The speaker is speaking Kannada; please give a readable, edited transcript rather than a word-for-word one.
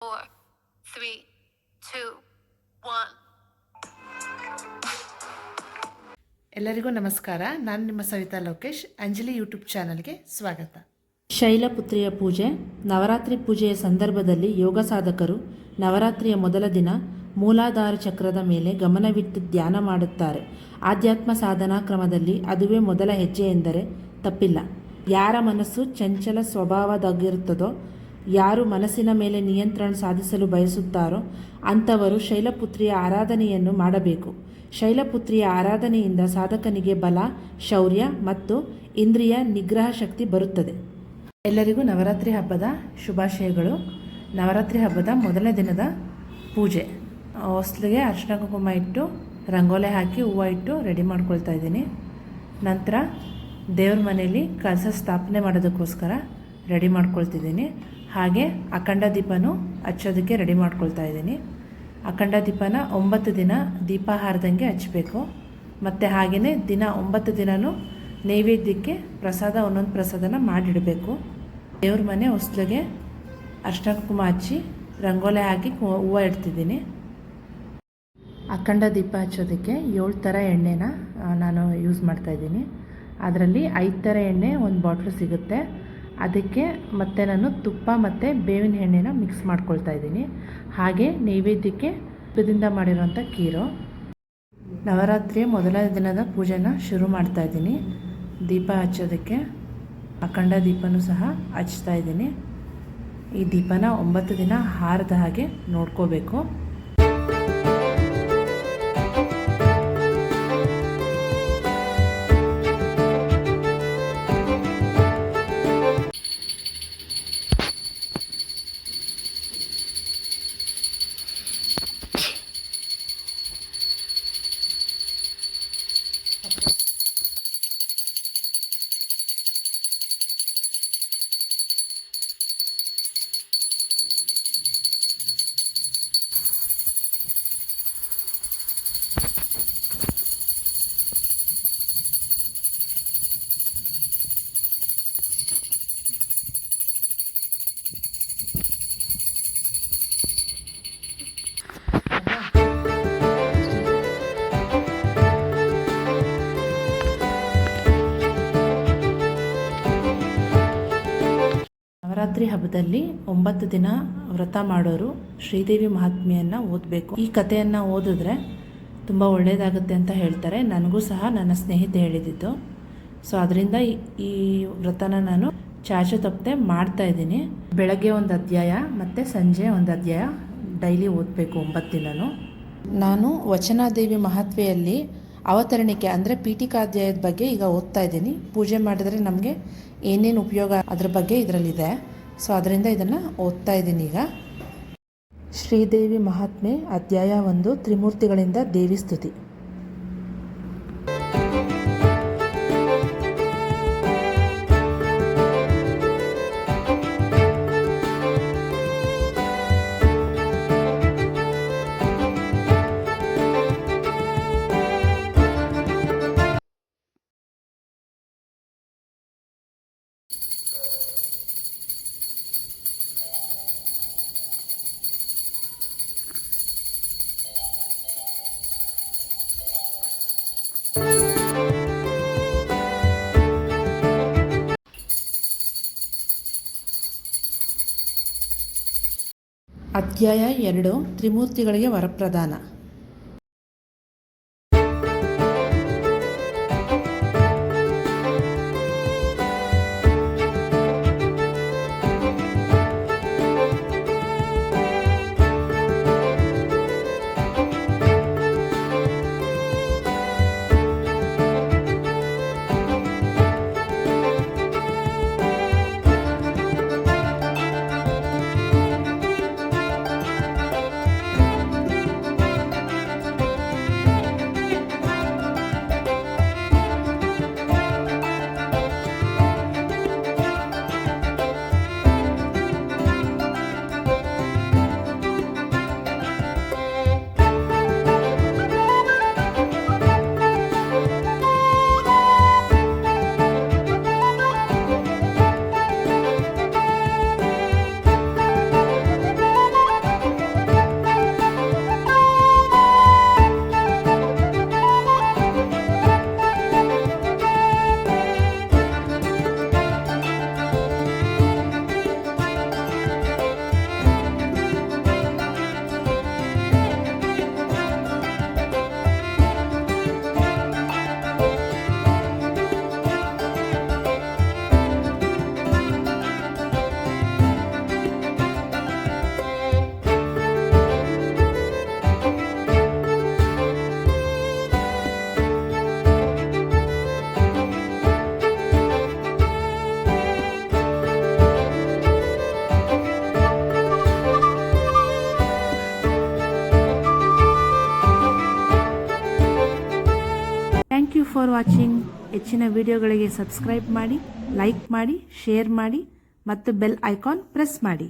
4, 3, 2, 1. ಎಲ್ಲರಿಗೂ ನಮಸ್ಕಾರ. ನಾನು ನಿಮ್ಮ ಸವಿತಾ ಲೋಕೇಶ್. ಅಂಜಲಿ ಯೂಟ್ಯೂಬ್ ಚಾನಲ್ಗೆ ಸ್ವಾಗತ. ಶೈಲಪುತ್ರಿಯ ಪೂಜೆ. ನವರಾತ್ರಿ ಪೂಜೆಯ ಸಂದರ್ಭದಲ್ಲಿ ಯೋಗ ಸಾಧಕರು ನವರಾತ್ರಿಯ ಮೊದಲ ದಿನ ಮೂಲಾಧಾರ ಚಕ್ರದ ಮೇಲೆ ಗಮನವಿಟ್ಟು ಧ್ಯಾನ ಮಾಡುತ್ತಾರೆ. ಆಧ್ಯಾತ್ಮ ಸಾಧನಾ ಕ್ರಮದಲ್ಲಿ ಅದುವೇ ಮೊದಲ ಹೆಜ್ಜೆ ಎಂದರೆ ತಪ್ಪಿಲ್ಲ. ಯಾರ ಮನಸ್ಸು ಚಂಚಲ ಸ್ವಭಾವದಾಗಿರುತ್ತದೋ, ಯಾರು ಮನಸ್ಸಿನ ಮೇಲೆ ನಿಯಂತ್ರಣ ಸಾಧಿಸಲು ಬಯಸುತ್ತಾರೋ ಅಂಥವರು ಶೈಲಪುತ್ರಿಯ ಆರಾಧನೆಯನ್ನು ಮಾಡಬೇಕು. ಶೈಲಪುತ್ರಿಯ ಆರಾಧನೆಯಿಂದ ಸಾಧಕನಿಗೆ ಬಲ, ಶೌರ್ಯ ಮತ್ತು ಇಂದ್ರಿಯ ನಿಗ್ರಹ ಶಕ್ತಿ ಬರುತ್ತದೆ. ಎಲ್ಲರಿಗೂ ನವರಾತ್ರಿ ಹಬ್ಬದ ಶುಭಾಶಯಗಳು. ನವರಾತ್ರಿ ಹಬ್ಬದ ಮೊದಲನೇ ದಿನದ ಪೂಜೆ. ಹೊಸ್ಲಿಗೆ ಅರಿಶಿನ ಕುಂಕುಮ ಇಟ್ಟು, ರಂಗೋಲೆ ಹಾಕಿ, ಹೂವು ಇಟ್ಟು ರೆಡಿ ಮಾಡ್ಕೊಳ್ತಾ ಇದ್ದೀನಿ. ನಂತರ ದೇವ್ರ ಮನೆಯಲ್ಲಿ ಕಳಸ ಸ್ಥಾಪನೆ ಮಾಡೋದಕ್ಕೋಸ್ಕರ ರೆಡಿ ಮಾಡ್ಕೊಳ್ತಿದ್ದೀನಿ. ಹಾಗೆ ಅಖಂಡ ದೀಪನೂ ಹಚ್ಚೋದಕ್ಕೆ ರೆಡಿ ಮಾಡ್ಕೊಳ್ತಾ ಇದ್ದೀನಿ. ಅಖಂಡ ದೀಪನ 9 ದಿನ ದೀಪ ಹಾರದಂಗೆ ಹಚ್ಚಬೇಕು. ಮತ್ತು ಹಾಗೆಯೇ ದಿನ 9 ದಿನವೂ ನೈವೇದ್ಯಕ್ಕೆ ಒಂದೊಂದು ಪ್ರಸಾದನ ಮಾಡಿಡಬೇಕು. ದೇವ್ರ ಮನೆ ಹೊಸ್ಲಿಗೆ ಅರಿಶಿನ ಕುಂಕುಮ ಹಚ್ಚಿ ರಂಗೋಲೆ ಹಾಕಿ ಹೂವು ಇಡ್ತಿದ್ದೀನಿ. ಅಖಂಡ ದೀಪ ಹಚ್ಚೋದಕ್ಕೆ 7 ಥರ ಎಣ್ಣೆನ ನಾನು ಯೂಸ್ ಮಾಡ್ತಾಯಿದ್ದೀನಿ. ಅದರಲ್ಲಿ 5 ಥರ ಎಣ್ಣೆ ಒಂದು ಬಾಟ್ಲು ಸಿಗುತ್ತೆ. ಅದಕ್ಕೆ ಮತ್ತೆ ನಾನು ತುಪ್ಪ ಮತ್ತು ಬೇವಿನ ಎಣ್ಣೆನ ಮಿಕ್ಸ್ ಮಾಡ್ಕೊಳ್ತಾ ಇದ್ದೀನಿ. ಹಾಗೆ ನೈವೇದ್ಯಕ್ಕೆ ತುಪ್ಪದಿಂದ ಮಾಡಿರೋಂಥ ಖೀರು. ನವರಾತ್ರಿಯ ಮೊದಲನೇ ದಿನದ ಪೂಜೆನ ಶುರು ಮಾಡ್ತಾ ಇದ್ದೀನಿ. ದೀಪ ಹಚ್ಚೋದಕ್ಕೆ ಅಖಂಡ ದೀಪನೂ ಸಹ ಹಚ್ತಾ ಇದ್ದೀನಿ. ಈ ದೀಪನ 9 ದಿನ ಹಾರದ ಹಾಗೆ ನೋಡ್ಕೋಬೇಕು. ನವರಾತ್ರಿ ಹಬ್ಬದಲ್ಲಿ 9 ದಿನ ವ್ರತ ಮಾಡೋರು ಶ್ರೀದೇವಿ ಮಹಾತ್ಮೆಯನ್ನು ಓದಬೇಕು. ಈ ಕಥೆಯನ್ನು ಓದಿದ್ರೆ ತುಂಬ ಒಳ್ಳೆಯದಾಗುತ್ತೆ ಅಂತ ಹೇಳ್ತಾರೆ. ನನಗೂ ಸಹ ನನ್ನ ಸ್ನೇಹಿತೆ ಹೇಳಿದ್ದು. ಸೊ ಅದರಿಂದ ಈ ವ್ರತನ ನಾನು ಚಾಚು ತಪ್ಪದೆ ಮಾಡ್ತಾಯಿದ್ದೀನಿ. ಬೆಳಗ್ಗೆ ಒಂದು ಅಧ್ಯಾಯ ಮತ್ತು ಸಂಜೆ ಒಂದು ಅಧ್ಯಾಯ ಡೈಲಿ ಓದಬೇಕು 9 ದಿನವೂ. ನಾನು ವಚನಾದೇವಿ ಮಹಾತ್ಮೆಯಲ್ಲಿ ಅವತರಣಿಕೆ ಅಂದರೆ ಪೀಠಿಕಾಧ್ಯಾಯದ ಬಗ್ಗೆ ಈಗ ಓದ್ತಾ ಇದ್ದೀನಿ. ಪೂಜೆ ಮಾಡಿದ್ರೆ ನಮಗೆ ಏನೇನು ಉಪಯೋಗ ಅದ್ರ ಬಗ್ಗೆ ಇದರಲ್ಲಿದೆ. ಸೊ ಅದರಿಂದ ಇದನ್ನು ಓದ್ತಾ ಇದ್ದೀನಿ ಈಗ. ಶ್ರೀದೇವಿ ಮಹಾತ್ಮೆ ಅಧ್ಯಾಯ 1, ತ್ರಿಮೂರ್ತಿಗಳಿಂದ ದೇವಿ ಸ್ತುತಿ. ಅಧ್ಯಾಯ 2, ತ್ರಿಮೂರ್ತಿಗಳಿಗೆ ವರಪ್ರದಾನ. For watching. ಹೆಚ್ಚಿನ ವಿಡಿಯೋಗಳಿಗೆ ಸಬ್ಸ್ಕ್ರೈಬ್ ಮಾಡಿ, ಲೈಕ್ ಮಾಡಿ, ಶೇರ್ ಮಾಡಿ ಮತ್ತು ಬೆಲ್ ಐಕಾನ್ ಪ್ರೆಸ್ ಮಾಡಿ.